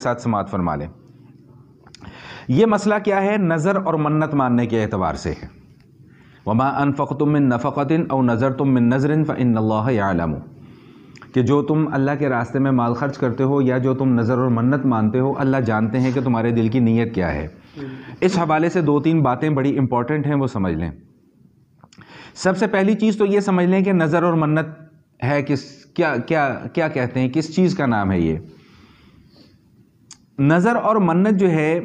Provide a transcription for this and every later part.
ساتھ سماعت فرما لیں. یہ مسئلہ کیا ہے؟ نظر اور منت ماننے کے اعتبار سے ہے. وما انفقتم من نفقۃ او نذرتم من نذر فان اللہ یعلم، کہ جو تم اللہ کے راستے میں مال خرچ کرتے ہو یا جو تم نظر اور منت مانتے ہو، اللہ جانتے ہیں کہ تمہارے دل کی نیت کیا ہے. اس حوالے سے 2-3 باتیں بڑی امپورٹنٹ ہیں، وہ سمجھ لیں. سب سے پہلی چیز تو یہ سمجھ لیں کہ نظر اور منت ہے کیا کہتے ہیں، کس چیز کا نام ہے یہ. نظر اور منت جو ہے،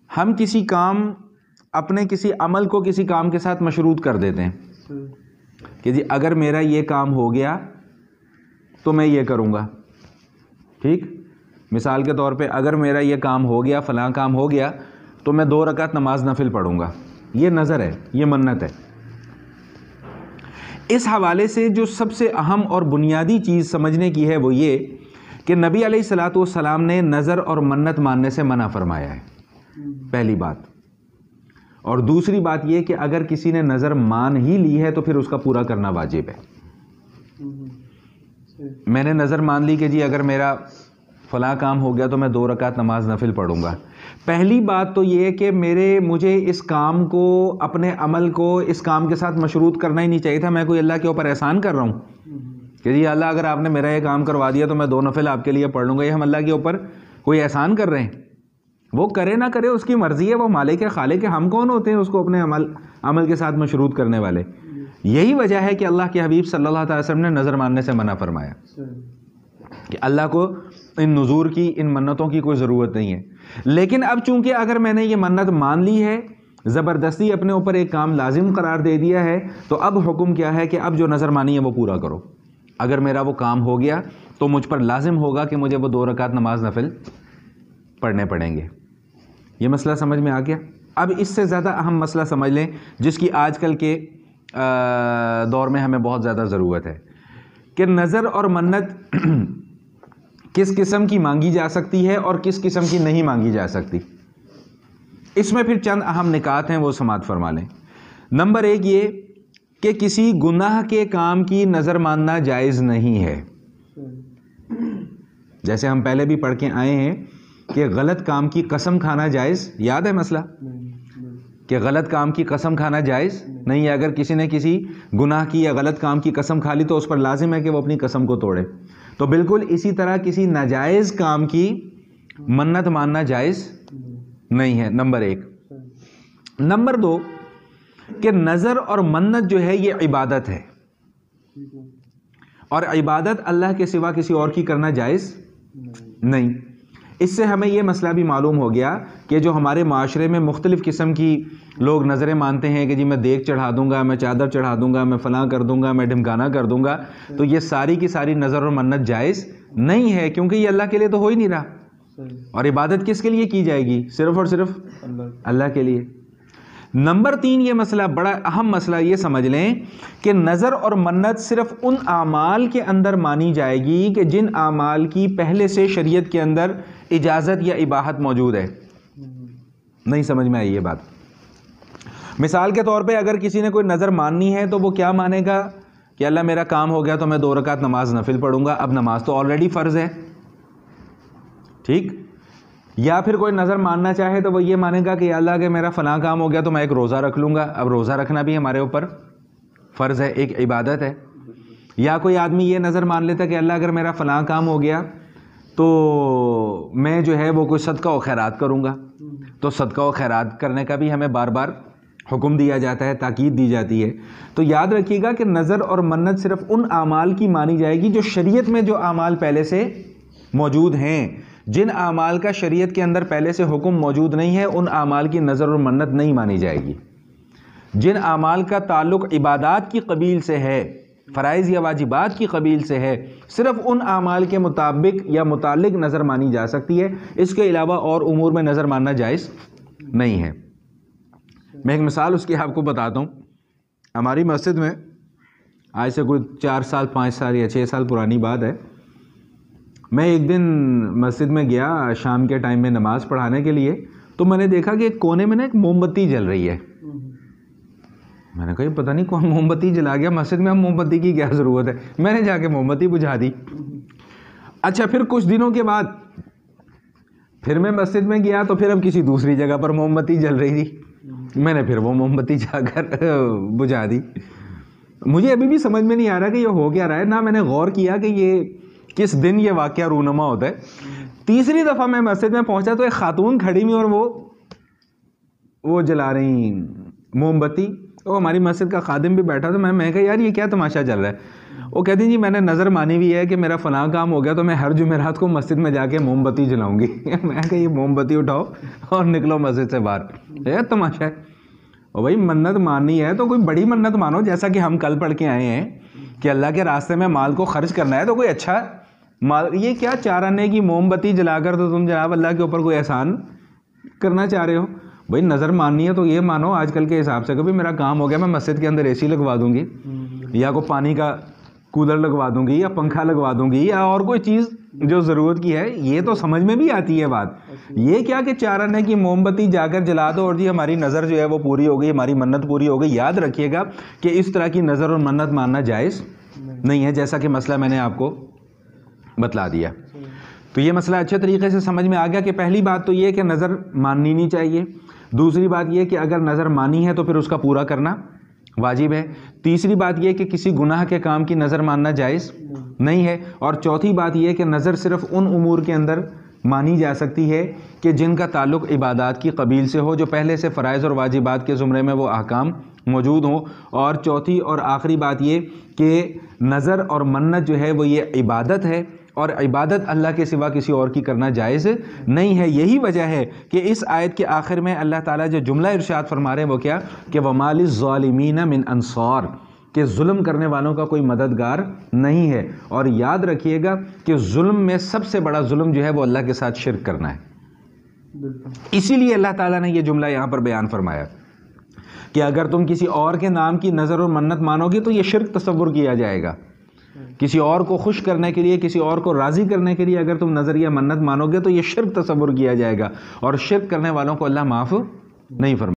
ہم کسی کام، اپنے کسی عمل کو کسی کام کے ساتھ مشروط کر دیتے ہیں کہ جی اگر میرا یہ کام ہو گیا تو میں یہ کروں گا. ٹھیک، مثال کے طور پہ اگر میرا یہ کام ہو گیا، فلاں کام ہو گیا، تو میں 2 رکعت نماز نفل پڑھوں گا. یہ نظر ہے، یہ منت ہے. اس حوالے سے جو سب سے اہم اور بنیادی چیز سمجھنے کی ہے وہ یہ کہ نبی علیہ الصلوۃ والسلام نے نظر اور منت ماننے سے منع فرمایا ہے، پہلی بات. اور دوسری بات یہ کہ اگر کسی نے نظر مان ہی لی ہے تو پھر اس کا پورا کرنا واجب ہے. میں نے نظر مان لی کہ جی اگر میرا فلاں کام ہو گیا تو میں 2 رکعت نماز نفل پڑھوں گا. پہلی بات تو یہ کہ مجھے اس کام کو، اپنے عمل کو اس کام کے ساتھ مشروط کرنا ہی نہیں چاہیے تھا. میں کوئی اللہ کے اوپر احسان کر رہا ہوں کہ جی اللہ اگر آپ نے میرا یہ کام کروا دیا تو میں 2 نفل آپ کے لیے پڑھ لوں گا. یہ ہم اللہ کے اوپر کوئی احسان کر رہے ہیں. وہ کرے نہ کرے اس کی مرضی ہے، وہ مالک ہے، خالق ہے. ہم کون ہوتے ہیں اس کو اپنے عمل کے ساتھ مشروط کرنے والے؟ یہی وجہ ہے کہ اللہ کے حبیب صلی اللہ تعالی وسلم نے نظر ماننے سے منع فرمایا کہ اللہ کو ان نذور کی، ان منتوں کی کوئی ضرورت نہیں ہے. لیکن اب چونکہ اگر میں نے یہ منت مان لی ہے، زبردستی اپنے اوپر ایک کام لازم قرار دے دیا ہے، تو اب حکم کیا ہے کہ اب جو نظر مانی ہے وہ پورا کرو. اگر میرا وہ کام ہو گیا تو مجھ پر لازم ہوگا کہ مجھے وہ 2 رکعت نماز نفل پڑھنے پڑیں گے. یہ مسئلہ سمجھ میں آ گیا؟ اب اس سے زیادہ اہم مسئلہ سمجھ لیں جس کی آج کل کے دور میں ہمیں بہت زیادہ ضرورت ہے کہ نظر اور منت کس قسم کی مانگی جا سکتی ہے اور کس قسم کی نہیں مانگی جا سکتی. اس میں پھر چند اہم نکات ہیں، وہ سماعت فرما لیں. نمبر 1 یہ کہ کسی گناہ کے کام کی نظر ماننا جائز نہیں ہے. جیسے ہم پہلے بھی پڑھ کے آئے ہیں کہ غلط کام کی قسم کھانا جائز، یاد ہے مسئلہ کہ غلط کام کی قسم کھانا جائز نہیں ہے. اگر کسی نے کسی گناہ کی یا غلط کام کی قسم کھا لی تو اس پر لازم ہے کہ وہ اپنی قسم کو توڑے. تو بالکل اسی طرح کسی ناجائز کام کی منت ماننا جائز نہیں ہے، نمبر 1. نمبر 2 کہ نظر اور منت جو ہے یہ عبادت ہے، اور عبادت اللہ کے سوا کسی اور کی کرنا جائز نہیں. اس سے ہمیں یہ مسئلہ بھی معلوم ہو گیا کہ جو ہمارے معاشرے میں مختلف قسم کی لوگ نظریں مانتے ہیں کہ جی میں دیگ چڑھا دوں گا، میں چادر چڑھا دوں گا، میں فلاں کر دوں گا، میں ڈھمکانا کر دوں گا، تو یہ ساری کی ساری نظر اور منت جائز نہیں ہے، کیونکہ یہ اللہ کے لیے تو ہو ہی نہیں رہا. اور عبادت کس کے لیے کی جائے گی؟ صرف اور صرف اللہ کے لیے. نمبر 3 یہ مسئلہ بڑا اہم مسئلہ، یہ سمجھ لیں کہ نظر اور منت صرف ان اعمال کے اندر مانی جائے گی کہ جن اعمال کی پہلے سے شریعت کے اندر اجازت یا اباحت موجود ہے. نہیں سمجھ میں آئی یہ بات؟ مثال کے طور پہ اگر کسی نے کوئی نظر ماننی ہے تو وہ کیا مانے گا کہ اللہ میرا کام ہو گیا تو میں 2 رکعت نماز نفل پڑھوں گا. اب نماز تو آلریڈی فرض ہے، ٹھیک. یا پھر کوئی نظر ماننا چاہے تو وہ یہ مانے گا کہ اللہ اگر میرا فلاں کام ہو گیا تو میں ایک روزہ رکھ لوں گا. اب روزہ رکھنا بھی ہمارے اوپر فرض ہے، ایک عبادت ہے. یا کوئی آدمی یہ نظر مان لیتا کہ اللہ اگر میرا فلاں کام ہو گیا تو میں جو ہے وہ کوئی صدقہ و خیرات کروں گا. تو صدقہ و خیرات کرنے کا بھی ہمیں بار بار حکم دیا جاتا ہے، تاکید دی جاتی ہے. تو یاد رکھیے گا کہ نظر اور منت صرف ان اعمال کی مانی جائے گی جو شریعت میں جو اعمال پہلے سے موجود ہیں. جن اعمال کا شریعت کے اندر پہلے سے حکم موجود نہیں ہے ان اعمال کی نظر اور منت نہیں مانی جائے گی. جن اعمال کا تعلق عبادات کی قبیل سے ہے، فرائض یا واجبات کی قبیل سے ہے، صرف ان اعمال کے مطابق یا متعلق نظر مانی جا سکتی ہے. اس کے علاوہ اور امور میں نظر ماننا جائز نہیں ہے. میں ایک مثال اس کی آپ کو بتاتا ہوں. ہماری مسجد میں آج سے کوئی 4 سال 5 سال یا 6 سال پرانی بات ہے، میں ایک دن مسجد میں گیا شام کے ٹائم میں نماز پڑھانے کے لیے. تو میں نے دیکھا کہ ایک کونے میں نا ایک موم بتی جل رہی ہے. میں نے کہا یہ پتہ نہیں کون موم بتی جلا گیا مسجد میں، ہم موم بتی کی کیا ضرورت ہے. میں نے جا کے موم بتی بجھا دی. اچھا پھر کچھ دنوں کے بعد پھر میں مسجد میں گیا تو پھر اب کسی دوسری جگہ پر موم بتی جل رہی تھی، میں نے پھر وہ موم بتی جا کر بجھا دی۔ مجھے ابھی بھی سمجھ میں نہیں آ رہا کہ یہ ہو کیا رہا ہے، نہ میں نے غور کیا کہ یہ کس دن یہ واقعہ رونما ہوتا ہے۔ تیسری دفعہ میں مسجد میں پہنچا تو ایک خاتون کھڑی ہوئی اور وہ جلا رہی موم بتی، وہ ہماری مسجد کا خادم بھی بیٹھا، تو میں کہا یار یہ کیا تماشا چل رہا ہے؟ وہ کہتی جی میں نے نظر مانی ہوئی ہے کہ میرا فلاں کام ہو گیا تو میں ہر جمعرات کو مسجد میں جا کے موم بتی جلاؤں گی۔ میں کہا یہ موم بتی اٹھاؤ اور نکلو مسجد سے باہر، یہ تماشا ہے۔ اور بھائی منت ماننی ہے تو کوئی بڑی منت مانو، جیسا کہ ہم کل پڑھ کے آئے ہیں کہ اللہ کے راستے میں مال کو خرچ کرنا ہے تو کوئی اچھا مال، یہ کیا 4 آنے کی موم بتی جلا کر تو تم جناب اللہ کے اوپر کوئی احسان کرنا چاہ رہے ہو؟ بھائی نظر ماننی ہے تو یہ مانو آج کل کے حساب سے کہ بھی میرا کام ہو گیا، میں مسجد کے اندر اے سی لگوا دوں گی یا کوئی پانی کا کولر لگوا دوں گی یا پنکھا لگوا دوں گی یا اور کوئی چیز جو ضرورت کی ہے، یہ تو سمجھ میں بھی آتی ہے بات۔ یہ کیا کہ 4 آنے کی موم بتی جا کر جلا دو اور جی ہماری نظر جو ہے وہ پوری ہو گئی، ہماری منت پوری ہو گئی۔ یاد رکھیے گا کہ اس طرح کی نظر اور منت ماننا جائز نہیں ہے، جیسا کہ مسئلہ میں نے آپ کو بتلا دیا۔ تو یہ مسئلہ اچھے طریقے سے سمجھ میں آ گیا کہ پہلی بات تو یہ کہ نظر ماننی نہیں چاہیے، دوسری بات یہ کہ اگر نظر مانی ہے تو پھر اس کا پورا کرنا واجب ہے، تیسری بات یہ کہ کسی گناہ کے کام کی نظر ماننا جائز نہیں ہے، اور چوتھی بات یہ کہ نظر صرف ان امور کے اندر مانی جا سکتی ہے کہ جن کا تعلق عبادات کی قبیل سے ہو، جو پہلے سے فرائض اور واجبات کے زمرے میں وہ احکام موجود ہوں، اور چوتھی اور آخری بات یہ کہ نظر اور منت جو ہے وہ یہ عبادت ہے، اور عبادت اللہ کے سوا کسی اور کی کرنا جائز نہیں ہے۔ یہی وجہ ہے کہ اس آیت کے آخر میں اللہ تعالیٰ جو جملہ ارشاد فرما رہے ہیں وہ کیا کہ وَمَا لِلظَّالِمِينَ مِنْ أَنصَارٍ، کہ ظلم کرنے والوں کا کوئی مددگار نہیں ہے۔ اور یاد رکھیے گا کہ ظلم میں سب سے بڑا ظلم جو ہے وہ اللہ کے ساتھ شرک کرنا ہے، اسی لیے اللہ تعالیٰ نے یہ جملہ یہاں پر بیان فرمایا کہ اگر تم کسی اور کے نام کی نظر اور منت مانو گے تو یہ شرک تصور کیا جائے گا۔ کسی اور کو خوش کرنے کے لیے، کسی اور کو راضی کرنے کے لیے اگر تم نظر یا منت مانو گے تو یہ شرک تصور کیا جائے گا، اور شرک کرنے والوں کو اللہ معاف نہیں فرمائے۔